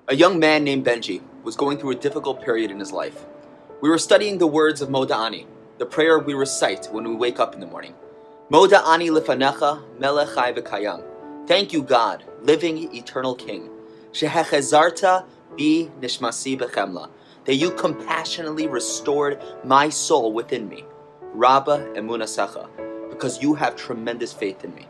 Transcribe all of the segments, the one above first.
A young man named Benji was going through a difficult period in his life. We were studying the words of Moda'ani, the prayer we recite when we wake up in the morning. Moda'ani lefanecha melech chai v'kayam. Thank you, God, living, eternal King. Shehechezarta bi nishmasi bechemla. That you compassionately restored my soul within me. Rabba emunasecha. Because you have tremendous faith in me.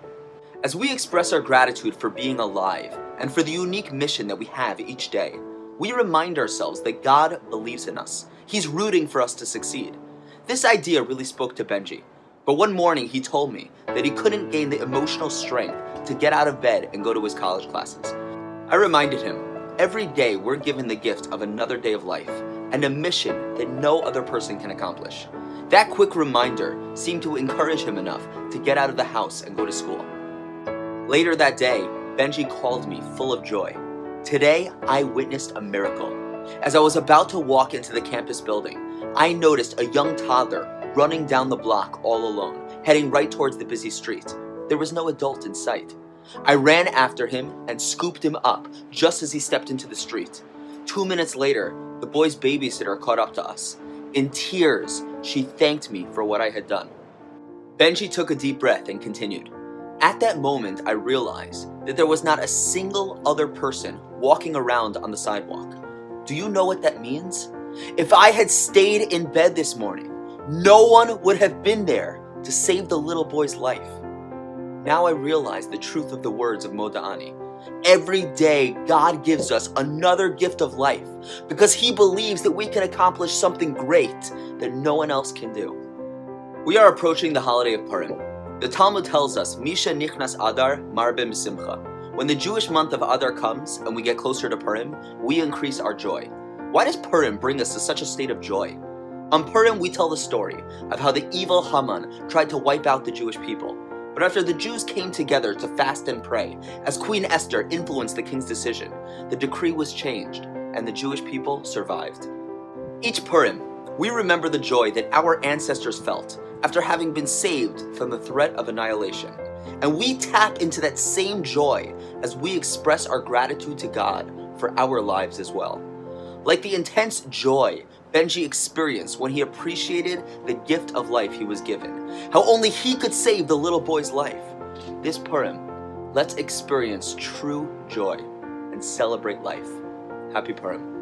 As we express our gratitude for being alive and for the unique mission that we have each day, we remind ourselves that God believes in us. He's rooting for us to succeed. This idea really spoke to Benji, but one morning he told me that he couldn't gain the emotional strength to get out of bed and go to his college classes. I reminded him, every day we're given the gift of another day of life and a mission that no other person can accomplish. That quick reminder seemed to encourage him enough to get out of the house and go to school. Later that day, Benji called me full of joy. Today, I witnessed a miracle. As I was about to walk into the campus building, I noticed a young toddler running down the block all alone, heading right towards the busy street. There was no adult in sight. I ran after him and scooped him up just as he stepped into the street. 2 minutes later, the boy's babysitter caught up to us. In tears, she thanked me for what I had done. Benji took a deep breath and continued. At that moment, I realized that there was not a single other person walking around on the sidewalk. Do you know what that means? If I had stayed in bed this morning, no one would have been there to save the little boy's life. Now I realize the truth of the words of Moda'ani. Every day, God gives us another gift of life because He believes that we can accomplish something great that no one else can do. We are approaching the holiday of Purim. The Talmud tells us, Misha nichnas Adar marbe misimcha. When the Jewish month of Adar comes and we get closer to Purim, we increase our joy. Why does Purim bring us to such a state of joy? On Purim, we tell the story of how the evil Haman tried to wipe out the Jewish people. But after the Jews came together to fast and pray, as Queen Esther influenced the king's decision, the decree was changed and the Jewish people survived. Each Purim, we remember the joy that our ancestors felt after having been saved from the threat of annihilation. And we tap into that same joy as we express our gratitude to God for our lives as well. Like the intense joy Benji experienced when he appreciated the gift of life he was given, how only he could save the little boy's life. This Purim, let's experience true joy and celebrate life. Happy Purim.